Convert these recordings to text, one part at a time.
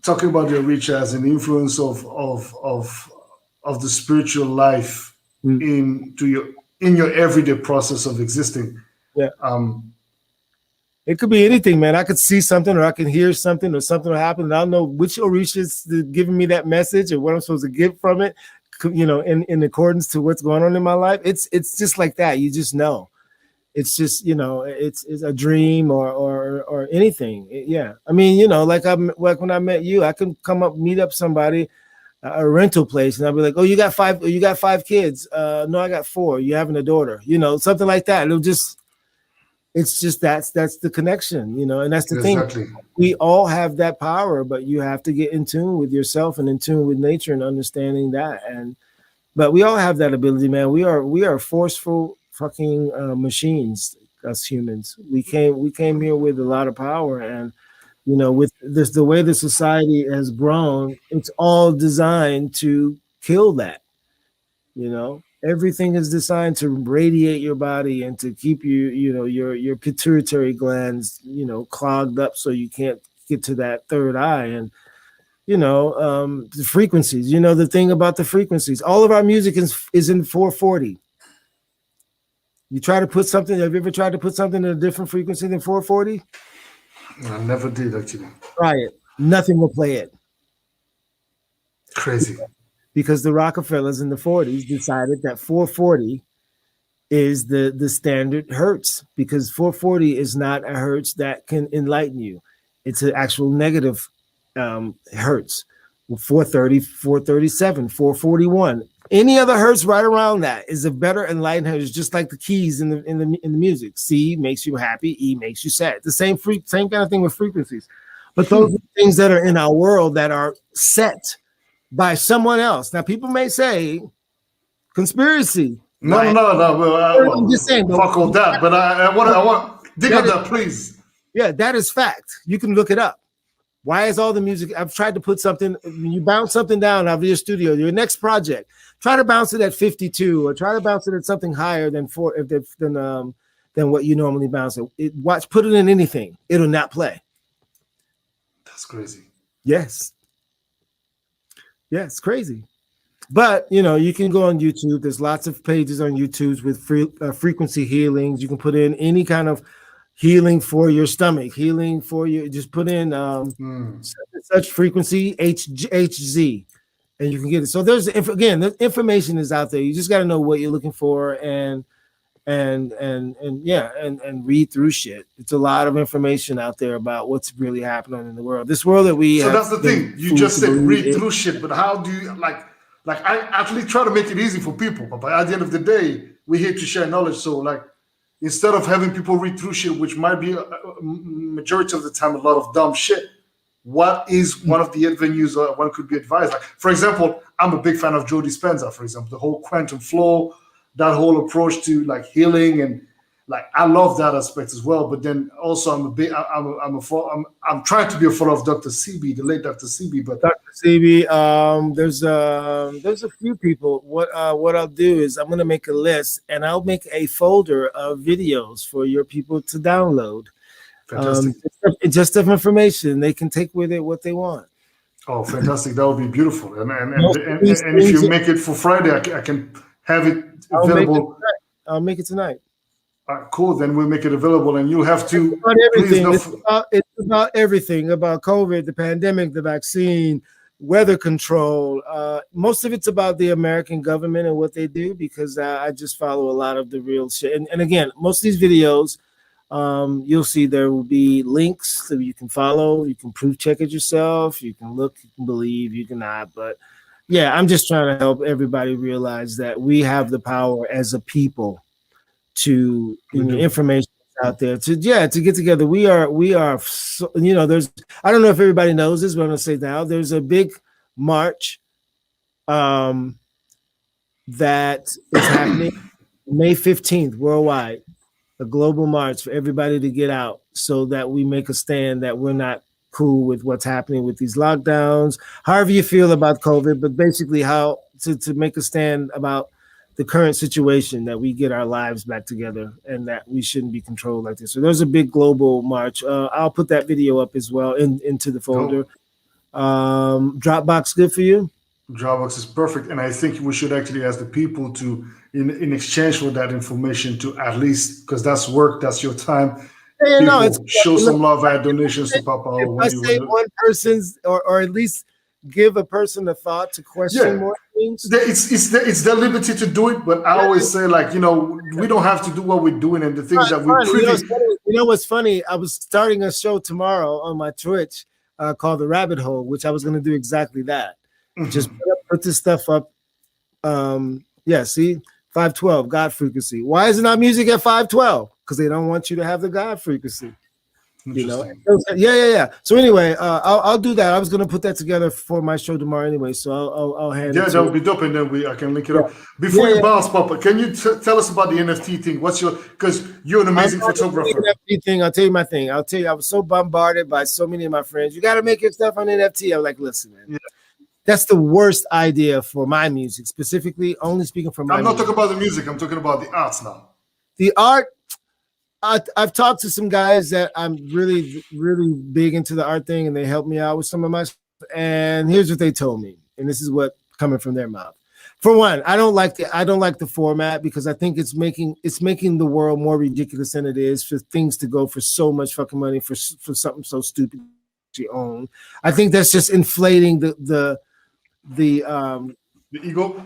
talking about your reach as an influence of the spiritual life in your everyday process of existing. Yeah. It could be anything, man. I could see something, or I can hear something, or something will happen, and I don't know which Orisha is giving me that message or what I'm supposed to get from it. You know, in accordance to what's going on in my life. It's just like that. You just know. It's just, you know, it's a dream or anything. Yeah. I mean, you know, like when I met you, I can come up, meet up somebody, a rental place, and I'll be like, oh, you got five kids. No, I got 4. You having a daughter, you know, something like that. It's just that's the connection, you know, and that's the thing. We all have that power, but you have to get in tune with yourself and in tune with nature and understanding that. But we all have that ability, man. We are forceful fucking machines, us humans. We came here with a lot of power, and you know, with this, the way the society has grown, it's all designed to kill that. You know, everything is designed to radiate your body and to keep your pituitary glands, you know, clogged up so you can't get to that third eye. And you know, the frequencies. You know, the thing about the frequencies, all of our music is in 440. You try to put something. Have you ever tried to put something in a different frequency than 440? I never did, actually. Try it. Nothing will play it. Crazy. Because the Rockefellers in the 40s decided that 440 is the standard hertz, because 440 is not a hertz that can enlighten you. It's an actual negative hertz. 430, 437, 441. Any other hertz right around that is a better enlightened hertz, just like the keys in the music. C makes you happy, E makes you sad. The same kind of thing with frequencies. But those are things that are in our world that are set by someone else. Now, people may say conspiracy. No. I'm just saying. Fuck all that. But I want dig on that, please. Yeah, that is fact. You can look it up. Why is all the music? I've tried to put something. When you bounce something down out of your studio, your next project, try to bounce it at 52, or try to bounce it at something higher than what you normally bounce it. Put it in anything. It'll not play. That's crazy. Yes. Yeah, it's crazy. But, you know, you can go on YouTube. There's lots of pages on YouTube with frequency healings. You can put in any kind of healing for your stomach, healing for you. Just put in such frequency, HZ, and you can get it. So there's, again, the information is out there. You just got to know what you're looking for and read through shit. It's a lot of information out there about what's really happening in the world. This world that we so that's the thing. You just said read through shit, but how do you like I actually try to make it easy for people, but at the end of the day, we're here to share knowledge. So like instead of having people read through shit, which might be majority of the time a lot of dumb shit, what is one of the avenues one could be advised? Like, for example, I'm a big fan of Joe Dispenza, for example, the whole quantum flow, that whole approach to like healing, and like I love that aspect as well. But then also I'm trying to be a follower of Dr. CB, the late Dr. CB. But Dr. CB, there's a few people. What I'll do is I'm gonna make a list, and I'll make a folder of videos for your people to download. Fantastic. Just of information they can take with it what they want. Oh, fantastic! That would be beautiful. And if you make it for Friday, I can have it available. I'll make it tonight. Cool. Then we'll make it available, and you'll have to. It's about everything about COVID, the pandemic, the vaccine, weather control. Most of it's about the American government and what they do, because I just follow a lot of the real shit. And again, most of these videos, you'll see there will be links so you can follow. You can proof check it yourself. You can look, you can believe, you cannot. But yeah, I'm just trying to help everybody realize that we have the power as a people to information out there to get together. We are so, you know, there's, I don't know if everybody knows this, but I'm gonna say now there's a big march that is happening May 15th worldwide, a global march for everybody to get out so that we make a stand that we're not cool with what's happening with these lockdowns, however you feel about COVID, but basically how to make a stand about the current situation, that we get our lives back together and that we shouldn't be controlled like this. So there's a big global march. I'll put that video up as well into the folder. Dropbox good for you? Dropbox is perfect, and I think we should actually ask the people to, in exchange for that information, to at least, because that's work, that's your time. Yeah, no, it's People show some love, add donations to Papa. if I say one person's, or at least give a person a thought to question more things. It's their liberty to do it, but I always say, like, we don't have to do what we're doing, and the things that we You know what's funny? I was starting a show tomorrow on my Twitch called The Rabbit Hole, which I was going to do exactly that. Just put this stuff up. See, 512 God frequency. Why isn't our music at 512? Because they don't want you to have the God frequency. Yeah. So anyway, I'll do that. I was gonna put that together for my show tomorrow anyway. So I'll hand it. Yeah, that would be dope, and then I can link it up. Before you bounce, Papa, can you tell us about the NFT thing? Because you're an amazing photographer. NFT thing. I'll tell you my thing. I'll tell you, I was so bombarded by so many of my friends. You got to make your stuff on NFT. I'm like, listen, man. Yeah. That's the worst idea for my music, specifically. Only speaking for my. I'm not talking about the music. I'm talking about the arts now. The art. I've talked to some guys that I'm really, really big into the art thing, and they helped me out with some of my stuff. And here's what they told me, and this is what coming from their mouth. For one, I don't like the format because I think it's making the world more ridiculous than it is for things to go for so much fucking money for something so stupid you own. I think that's just inflating the ego.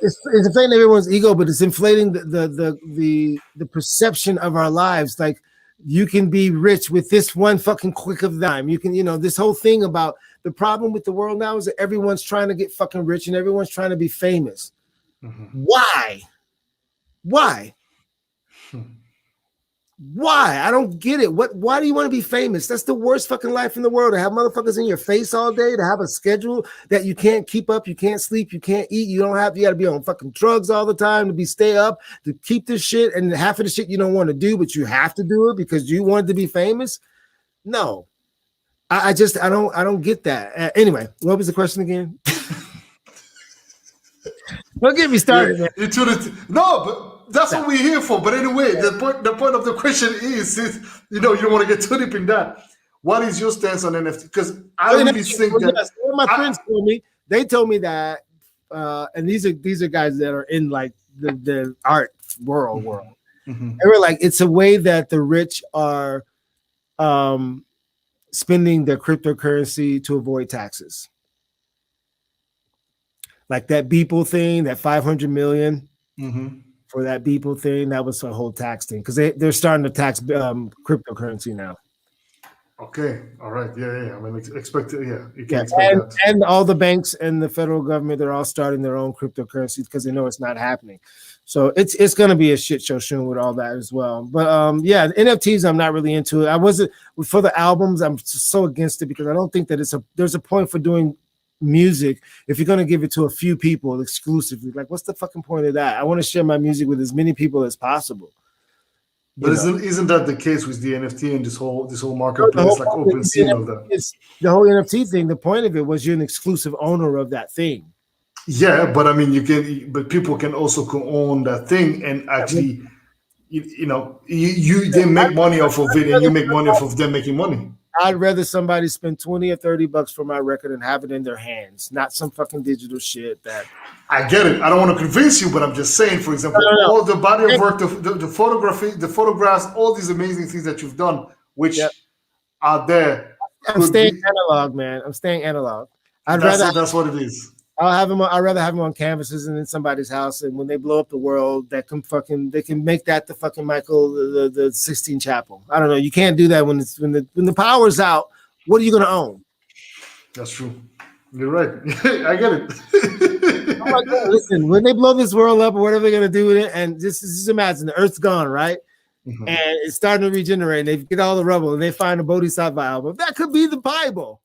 It's inflating everyone's ego, but it's inflating the perception of our lives. Like, you can be rich with this one fucking click of dime. You can, this whole thing about the problem with the world now is that everyone's trying to get fucking rich and everyone's trying to be famous. Why? Why? I don't get it. Why do you want to be famous? That's the worst fucking life in the world. To have motherfuckers in your face all day, to have a schedule that you can't keep up, you can't sleep, you can't eat, you got to be on fucking drugs all the time to stay up, to keep this shit, and half of the shit you don't want to do, but you have to do it because you wanted to be famous. No. I don't get that. Anyway, what was the question again? Don't get me started, man. But that's what we're here for. But anyway, the point of the question is you don't want to get too deep in that. What is your stance on NFT? Because I really think that my friends told me, they told me that, and these are guys that are in like the art world. They were like, it's a way that the rich are spending their cryptocurrency to avoid taxes. Like that Beeple thing, that 500 million. For that Beeple thing, that was a whole tax thing because they're starting to tax cryptocurrency now. Okay, all right, yeah. I mean, expect you can expect that. And all the banks and the federal government, they're all starting their own cryptocurrencies because they know it's not happening. So it's going to be a shit show soon with all that as well. But NFTs, I'm not really into it. I wasn't for the albums. I'm so against it because I don't think that there's a point for doing music if you're going to give it to a few people exclusively. Like, what's the fucking point of that? I want to share my music with as many people as possible. But isn't that the case with the NFT and this whole marketplace, like OpenSea and all that? It's the whole NFT thing. The point of it was you're an exclusive owner of that thing. Yeah, but I mean, but people can also own that thing and actually, they make money off of it, and you make money off of them making money. I'd rather somebody spend $20 or $30 for my record and have it in their hands, not some fucking digital shit that. I get it. I don't want to convince you, but I'm just saying, for example, all the body of work, the photography, the photographs, all these amazing things that you've done, which are there. I'm staying analog, man. I'm staying analog. That's what it is. I'd rather have them on canvases and in somebody's house. And when they blow up the world, they can make that the fucking Michael the Sistine Chapel. I don't know. You can't do that when the power's out. What are you gonna own? That's true. You're right. I get it. Oh my God, listen, when they blow this world up, or whatever they're gonna do with it, and just imagine the Earth's gone, right? And it's starting to regenerate. And they get all the rubble, and they find a Boddhi Satva album. That could be the Bible.